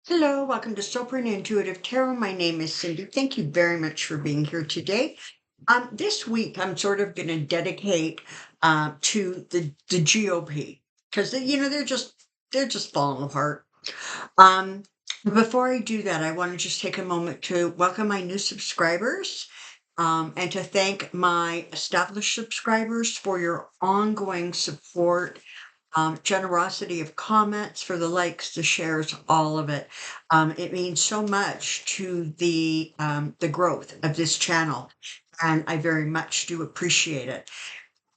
Hello, welcome to Soulprint Intuitive Tarot. My name is Cyndy. Thank you very much for being here today. This week I'm sort of going to dedicate to the GOP because they're just falling apart. Um, Before I do that, I want to just take a moment to welcome my new subscribers. And to thank my established subscribers for your ongoing support, generosity of comments, for the likes, the shares, all of it. It means so much to the growth of this channel, and I very much do appreciate it.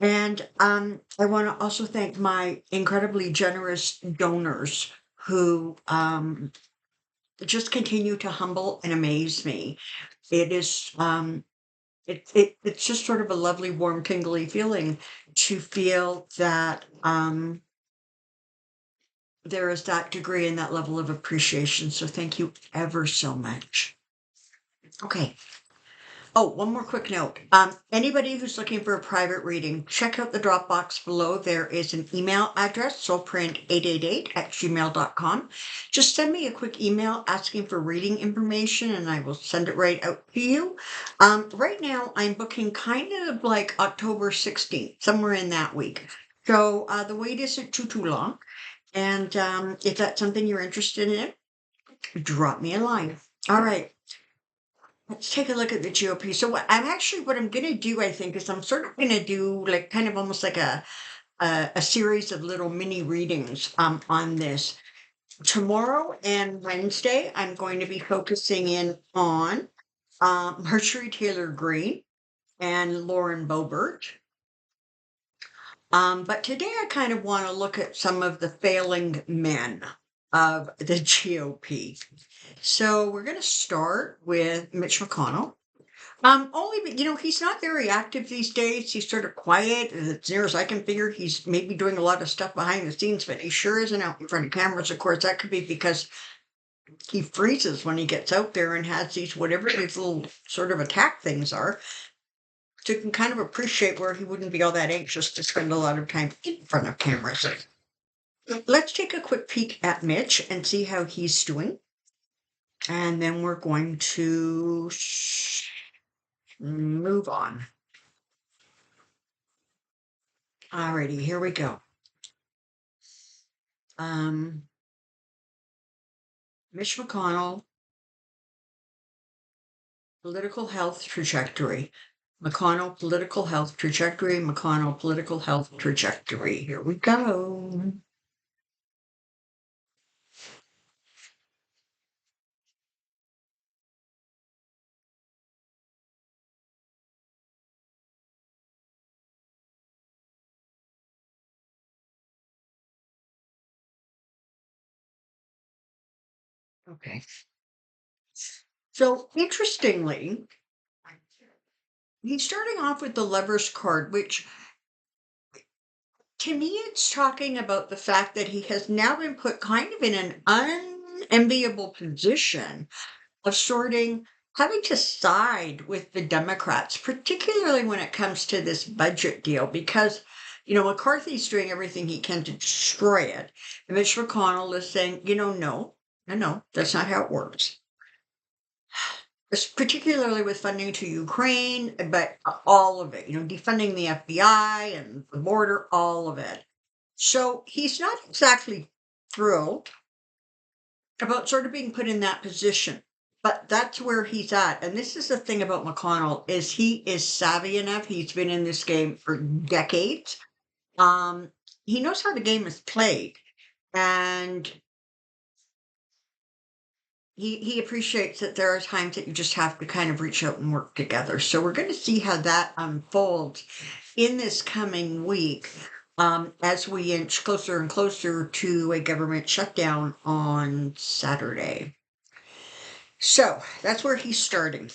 And I want to also thank my incredibly generous donors who just continue to humble and amaze me. It is it's just sort of a lovely, warm, tingly feeling to feel that there is that degree and that level of appreciation. So thank you ever so much. Okay. Oh, one more quick note. Anybody who's looking for a private reading, check out the Dropbox below. There is an email address, soulprint888@gmail.com. Just send me a quick email asking for reading information and I will send it right out to you. Right now, I'm booking kind of like October 16th, somewhere in that week. So the wait isn't too long. And if that's something you're interested in, drop me a line. All right, let's take a look at the GOP. So what I'm going to do, I think, is I'm sort of going to do like kind of almost like a series of little mini readings on this. Tomorrow and Wednesday, I'm going to be focusing in on Marjorie Taylor Greene and Lauren Boebert. But today I kind of want to look at some of the failing men of the GOP. So we're going to start with Mitch McConnell. He's not very active these days. He's sort of quiet. As near as I can figure, he's maybe doing a lot of stuff behind the scenes, but he sure isn't out in front of cameras. Of course, that could be because he freezes when he gets out there and has whatever these little sort of attack things are. So you can kind of appreciate where he wouldn't be all that anxious to spend a lot of time in front of cameras. Let's take a quick peek at Mitch and see how he's doing. And then we're going to move on. Alrighty, here we go. Mitch McConnell, political health trajectory. McConnell, political health trajectory. McConnell, political health trajectory. Here we go. Okay. So interestingly, he's starting off with the Lover's card, which to me it's talking about the fact that he has now been put kind of in an unenviable position of having to side with the Democrats, particularly when it comes to this budget deal, because McCarthy's doing everything he can to destroy it. And Mitch McConnell is saying, no, that's not how it works. Particularly with funding to Ukraine, but all of it, defunding the FBI and the border, all of it. So he's not exactly thrilled about sort of being put in that position, but that's where he's at. And this is the thing about McConnell is he is savvy enough. He's been in this game for decades. He knows how the game is played, and he appreciates that there are times that you just have to kind of reach out and work together. So we're going to see how that unfolds in this coming week, as we inch closer and closer to a government shutdown on Saturday. So that's where he's starting.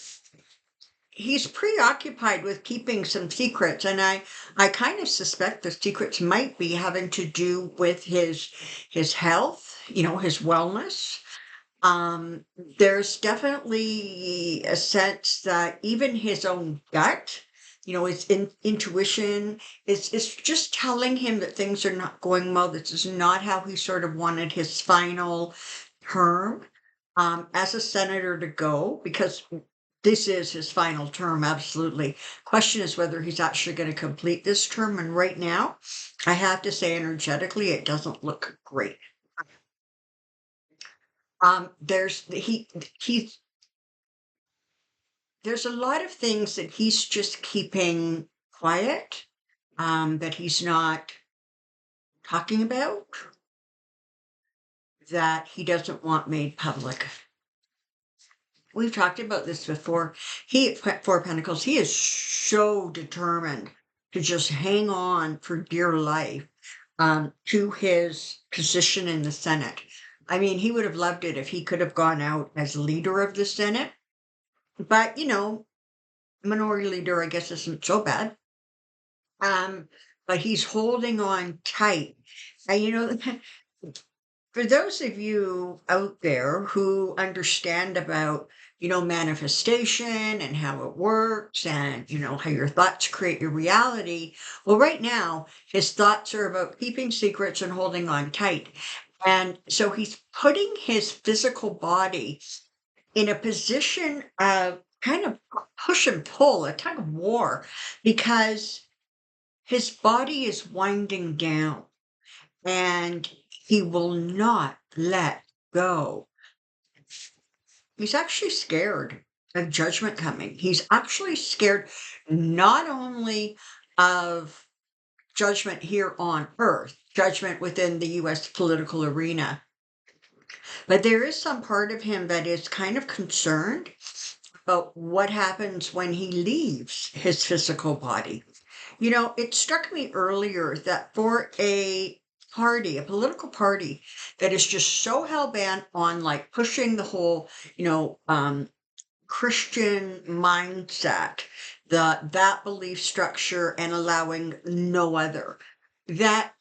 He's preoccupied with keeping some secrets, and I kind of suspect the secrets might be having to do with his health, his wellness. There's definitely a sense that even his own gut, his intuition is just telling him that things are not going well. This is not how he sort of wanted his final term. as a senator to go because this is his final term, absolutely. Question is whether he's actually going to complete this term. And right now, I have to say, energetically, it doesn't look great. There's he's there's a lot of things that he's just keeping quiet, that he's not talking about, that he doesn't want made public. We've talked about this before. He at Four Pentacles, he is so determined to just hang on for dear life to his position in the Senate. I mean, he would have loved it if he could have gone out as leader of the Senate. But, minority leader, I guess, isn't so bad. But he's holding on tight. And, for those of you out there who understand about, manifestation and how it works and, how your thoughts create your reality, well, right now, his thoughts are about keeping secrets and holding on tight. And so he's putting his physical body in a position of kind of push and pull, a tug of war, because his body is winding down and he will not let go. He's actually scared of judgment coming. He's actually scared not only of judgment here on earth, judgment within the US political arena, but there is some part of him that is kind of concerned about what happens when he leaves his physical body. It struck me earlier that for a political party that is just so hell bent on like pushing the whole, Christian mindset, that belief structure and allowing no other, that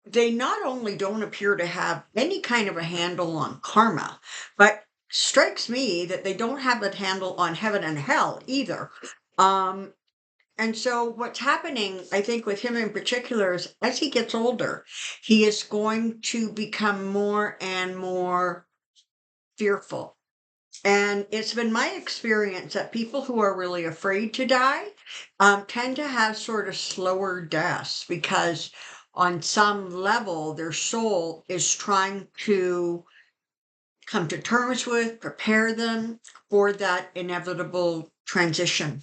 they not only don't appear to have any kind of a handle on karma, but strikes me that they don't have a handle on heaven and hell either. Um, and so what's happening, I think, with him in particular is as he gets older, he is going to become more and more fearful. And it's been my experience that people who are really afraid to die tend to have sort of slower deaths because on some level, their soul is trying to come to terms with, prepare them for that inevitable transition.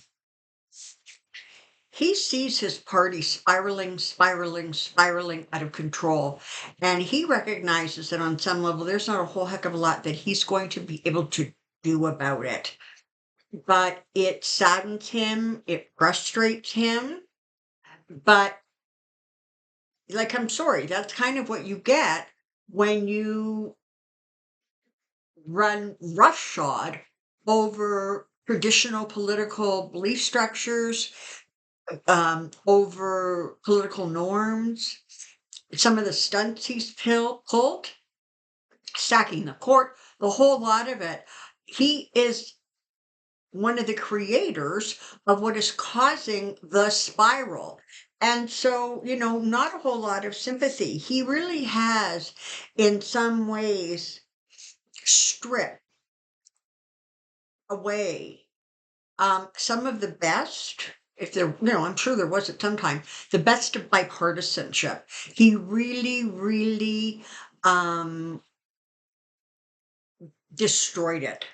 He sees his party spiraling, spiraling, spiraling out of control. And he recognizes that on some level, there's not a whole heck of a lot that he's going to be able to do about it. But it saddens him, it frustrates him. But, like, I'm sorry, that's kind of what you get when you run roughshod over traditional political belief structures, over political norms, some of the stunts he's pulled, stacking the court, the whole lot of it. He is one of the creators of what is causing the spiral. And so, not a whole lot of sympathy. He really has, in some ways, stripped away some of the best, if there, I'm sure there was at some time, the best of bipartisanship. He really, really destroyed it.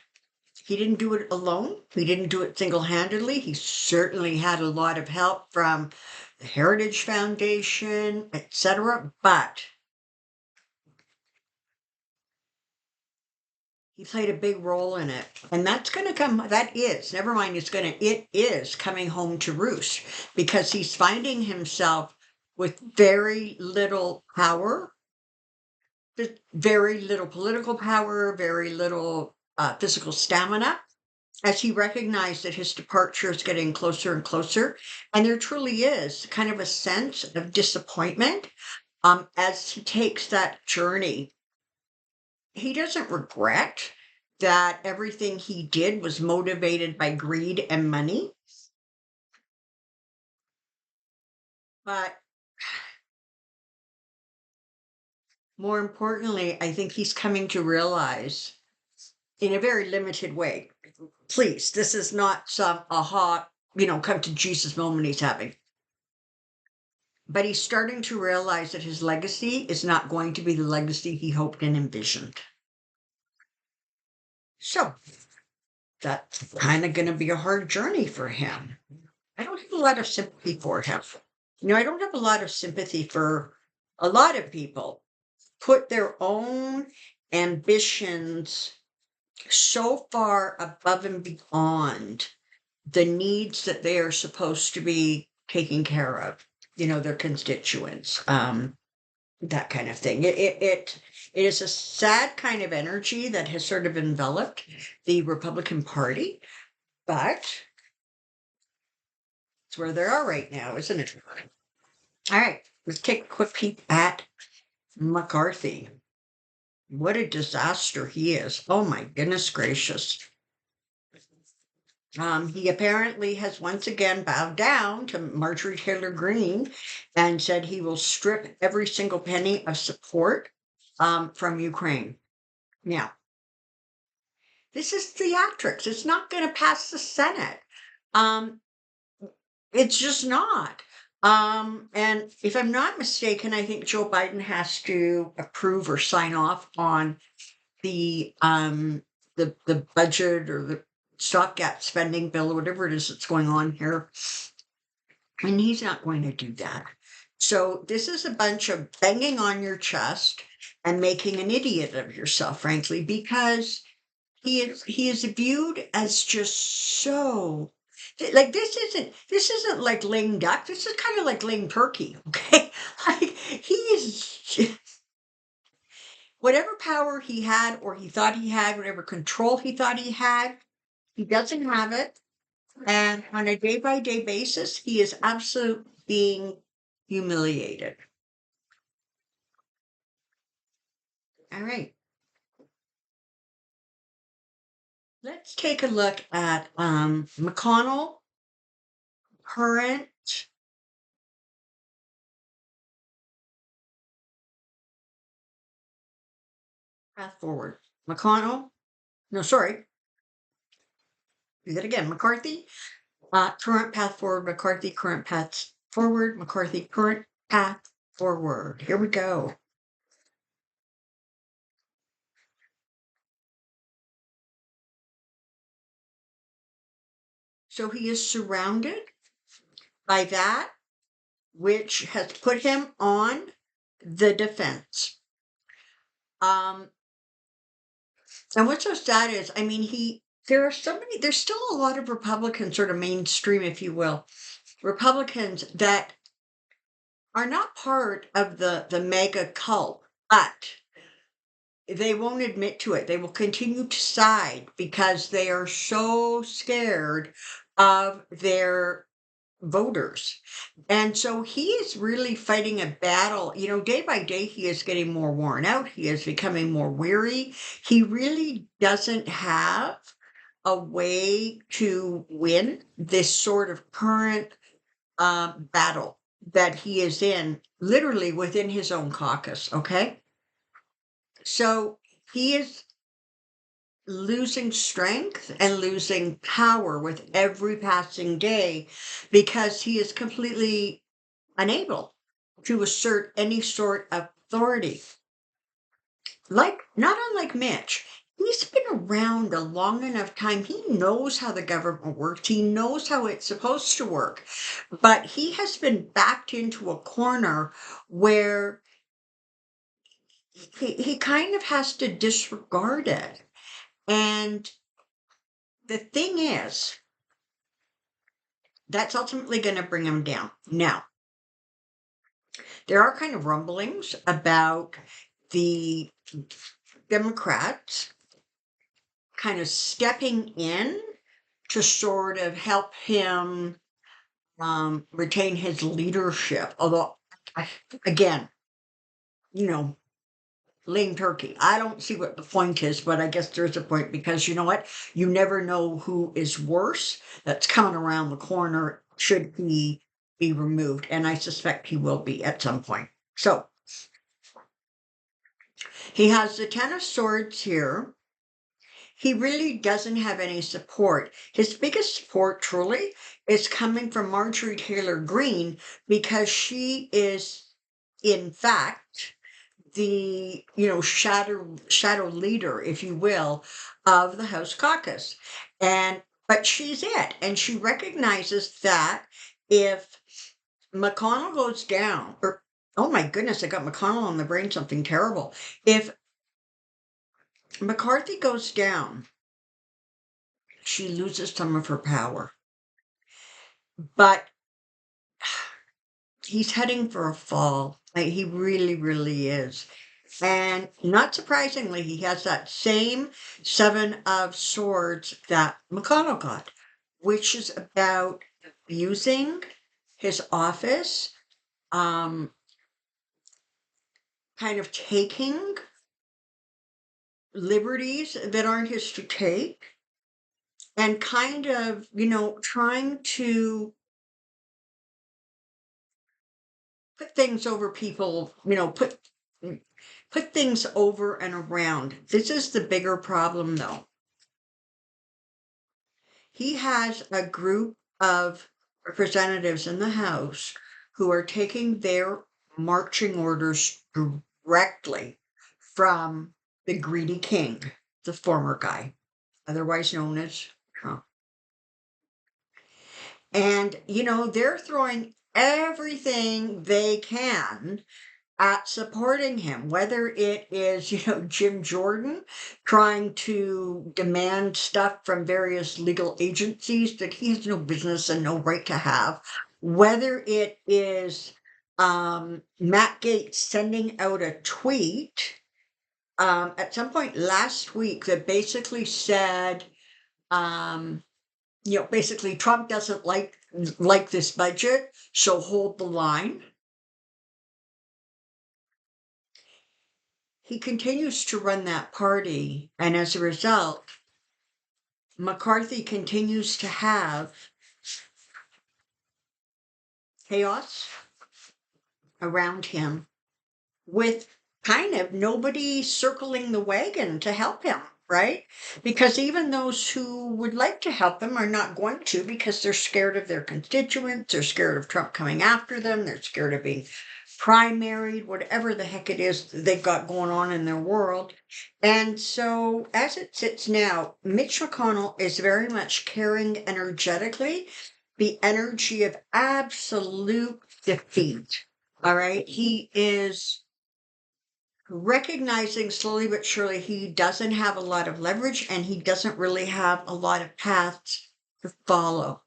He didn't do it alone. He didn't do it single-handedly. He certainly had a lot of help from the Heritage Foundation, etc. But he played a big role in it. And that's going to come, that is, never mind, it is coming home to roost because he's finding himself with very little power, very little political power, very little physical stamina, as he recognized that his departure is getting closer and closer. And there truly is kind of a sense of disappointment as he takes that journey. He doesn't regret that everything he did was motivated by greed and money. But more importantly, I think he's coming to realize in a very limited way. Please, this is not some aha, come to Jesus moment he's having. But he's starting to realize that his legacy is not going to be the legacy he hoped and envisioned. So that's kind of going to be a hard journey for him. I don't have a lot of sympathy for him. I don't have a lot of sympathy for a lot of people put their own ambitions so far above and beyond the needs that they are supposed to be taking care of, their constituents, that kind of thing. It is a sad kind of energy that has sort of enveloped the Republican Party, but it's where they are right now, isn't it? All right, let's take a quick peek at McCarthy. What a disaster he is. Oh my goodness gracious. He apparently has once again bowed down to Marjorie Taylor Greene and said he will strip every single penny of support from Ukraine. Now, this is theatrics. It's not going to pass the Senate. Um, it's just not. And if I'm not mistaken, I think Joe Biden has to approve or sign off on the budget or the stopgap spending bill or whatever it is that's going on here. And he's not going to do that. So this is a bunch of banging on your chest and making an idiot of yourself, frankly, because he is viewed as just so like this isn't like laying duck. This is kind of like laying turkey, okay? Like he is whatever power he had or he thought he had, whatever control he thought he had, he doesn't have it. And on a day by day basis, he is absolutely being humiliated. All right. Let's take a look at McConnell, current path forward. McConnell, no, sorry. Do that again. McCarthy, current path forward. McCarthy, current path forward. McCarthy, current path forward. Here we go. So he is surrounded by that which has put him on the defense. And what's so sad is, I mean, there's still a lot of Republicans, sort of mainstream, if you will, Republicans that are not part of the mega cult, but they won't admit to it. They will continue to side because they are so scared of their voters. And so he is really fighting a battle. Day by day, he is getting more worn out. He is becoming more weary. He really doesn't have a way to win this sort of current battle that he is in, literally within his own caucus. Okay. So he is losing strength and losing power with every passing day because he is completely unable to assert any sort of authority. Not unlike Mitch, he's been around a long enough time. He knows how the government works. He knows how it's supposed to work. But he has been backed into a corner where he kind of has to disregard it. And the thing is, that's ultimately going to bring him down. Now, there are kind of rumblings about the Democrats kind of stepping in to sort of help him retain his leadership. Although, again, laying turkey. I don't see what the point is, but I guess there's a point because you know what? You never know who is worse that's coming around the corner should he be removed. And I suspect he will be at some point. So he has the Ten of Swords here. he really doesn't have any support. His biggest support, truly, is coming from Marjorie Taylor Greene because she is, in fact, the shadow leader, if you will, of the House caucus, and but she's it, and she recognizes that if McConnell goes down, or oh my goodness, I got McConnell on the brain, something terrible. If McCarthy goes down, she loses some of her power. But he's heading for a fall. He really, really is. And not surprisingly, he has that same Seven of Swords that McConnell got, which is about abusing his office, um, kind of taking liberties that aren't his to take, and kind of, trying to put things over people, put things over and around. This is the bigger problem, though. He has a group of representatives in the House who are taking their marching orders directly from the greedy king, the former guy, otherwise known as Trump. And, they're throwing everything they can at supporting him, whether it is, Jim Jordan trying to demand stuff from various legal agencies that he has no business and no right to have, whether it is Matt Gaetz sending out a tweet at some point last week that basically said, basically Trump doesn't like this budget, so hold the line. He continues to run that party, and as a result, McCarthy continues to have chaos around him with kind of nobody circling the wagon to help him, right? Because even those who would like to help him are not going to because they're scared of their constituents, they're scared of Trump coming after them, they're scared of being primaried, whatever the heck it is they've got going on in their world. And so, as it sits now, Mitch McConnell is very much carrying energetically the energy of absolute defeat. All right. He is recognizing slowly but surely he doesn't have a lot of leverage and he doesn't really have a lot of paths to follow.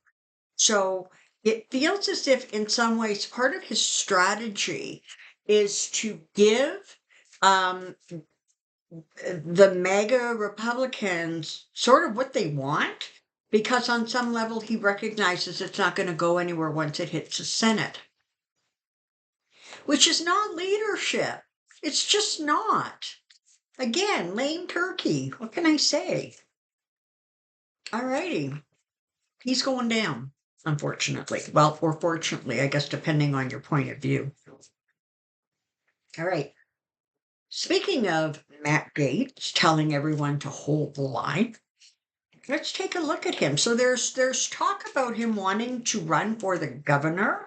So it feels as if, in some ways, part of his strategy is to give the mega Republicans sort of what they want, because on some level he recognizes it's not going to go anywhere once it hits the Senate, which is not leadership. It's just not. Again, lame turkey. What can I say? All righty. He's going down, unfortunately. Well, or fortunately, I guess, depending on your point of view. All right. Speaking of Matt Gaetz telling everyone to hold the line, let's take a look at him. So there's talk about him wanting to run for the governor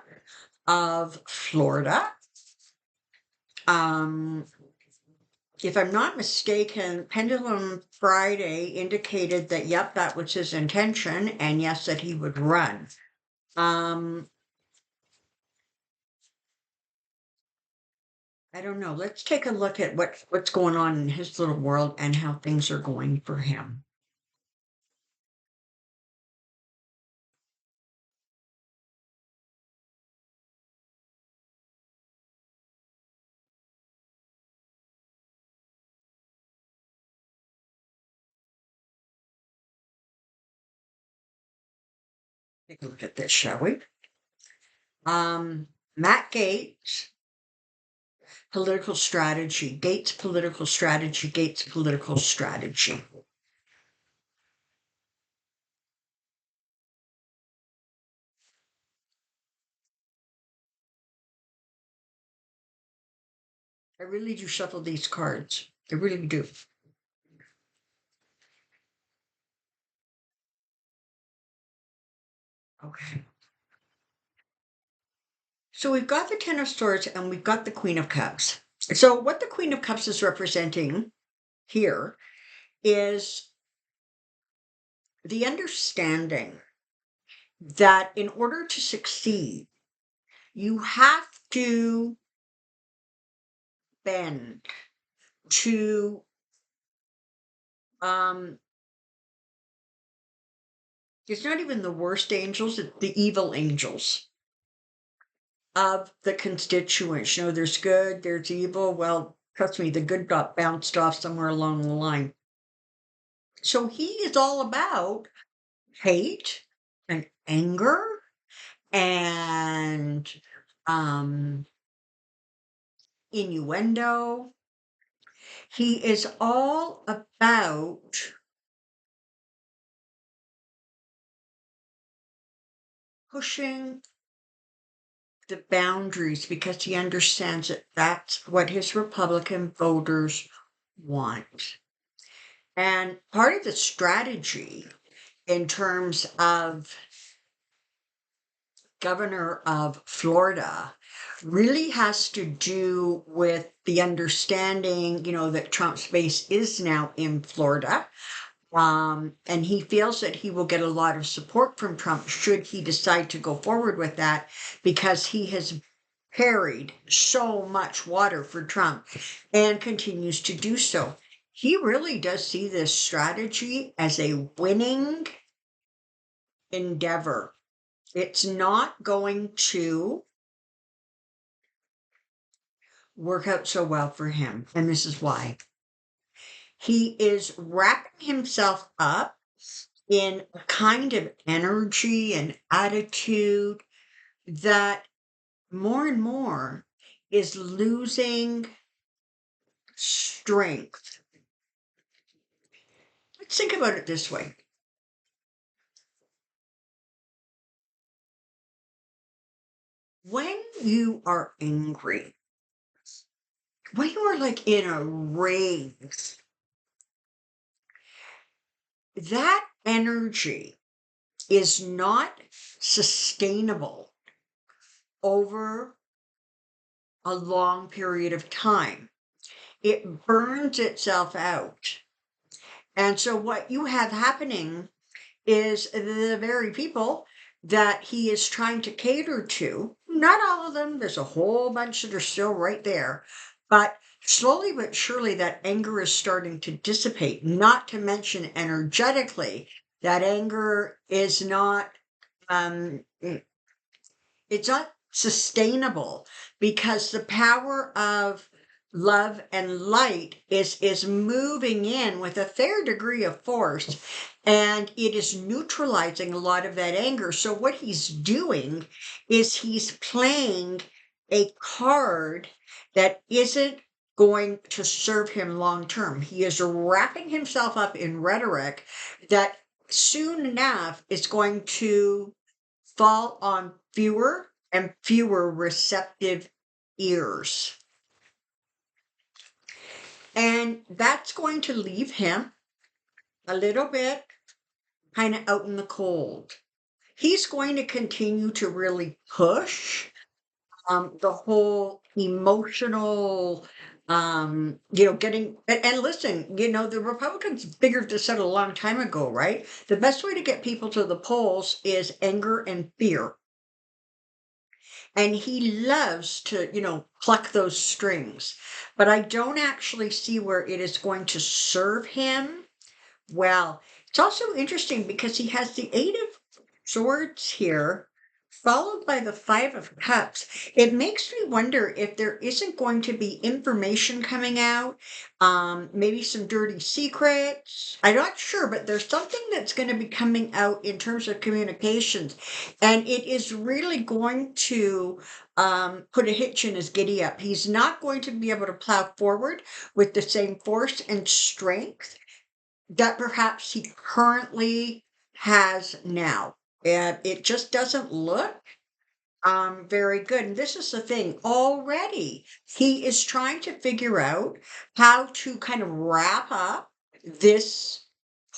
of Florida. If I'm not mistaken, Pendulum Friday indicated that, yep, that was his intention, and yes, that he would run. I don't know. Let's take a look at what's going on in his little world and how things are going for him. Take a look at this, shall we? Matt Gaetz, political strategy. Gaetz political strategy. Gaetz political strategy. I really do shuffle these cards. I really do. Okay. So we've got the Ten of Swords and we've got the Queen of Cups. So what the Queen of Cups is representing here is the understanding that in order to succeed, you have to bend to um it's not even the worst angels, it's the evil angels of the constituents. You know, there's good, there's evil. Well, trust me, the good got bounced off somewhere along the line. So he is all about hate and anger and um innuendo. He is all about pushing the boundaries because he understands that that's what his Republican voters want. And part of the strategy in terms of governor of Florida really has to do with the understanding, that Trump's base is now in Florida. And he feels that he will get a lot of support from Trump should he decide to go forward with that because he has carried so much water for Trump and continues to do so. He really does see this strategy as a winning endeavor. It's not going to work out so well for him. And this is why. He is wrapping himself up in a kind of energy and attitude that more and more is losing strength. Let's think about it this way. When you are angry, when you are like in a rage, that energy is not sustainable over a long period of time. It burns itself out. And so what you have happening is the very people that he is trying to cater to, not all of them, there's a whole bunch that are still right there, but slowly but surely that anger is starting to dissipate, not to mention energetically, that anger is not it's not sustainable because the power of love and light is moving in with a fair degree of force, and it is neutralizing a lot of that anger. So what he's doing is he's playing a card that isn't going to serve him long term. He is wrapping himself up in rhetoric that soon enough is going to fall on fewer and fewer receptive ears. And that's going to leave him a little bit kind of out in the cold. He's going to continue to really push the whole emotional, getting, and listen, the Republicans figured this out a long time ago, right? The best way to get people to the polls is anger and fear. And he loves to, pluck those strings. But I don't actually see where it is going to serve him well. It's also interesting because he has the Eight of Swords here, followed by the Five of Cups. It makes me wonder if there isn't going to be information coming out, maybe some dirty secrets. I'm not sure, but there's something that's going to be coming out in terms of communications. And it is really going to put a hitch in his giddy up. He's not going to be able to plow forward with the same force and strength that perhaps he currently has now. And it just doesn't look very good. And this is the thing already. He is trying to figure out how to kind of wrap up this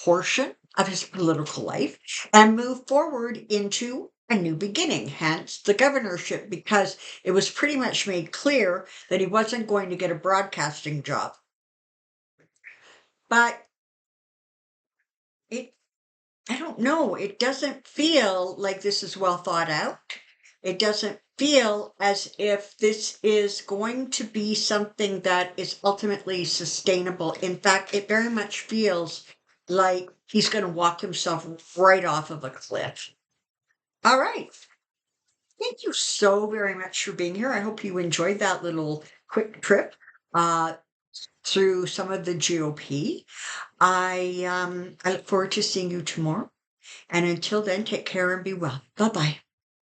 portion of his political life and move forward into a new beginning, hence the governorship, because it was pretty much made clear that he wasn't going to get a broadcasting job. But it, I don't know, it doesn't feel like this is well thought out. It doesn't feel as if this is going to be something that is ultimately sustainable. In fact, it very much feels like he's going to walk himself right off of a cliff. All right. Thank you so very much for being here. I hope you enjoyed that little quick trip uh, through some of the GOP. I look forward to seeing you tomorrow. And until then, take care and be well. Bye bye.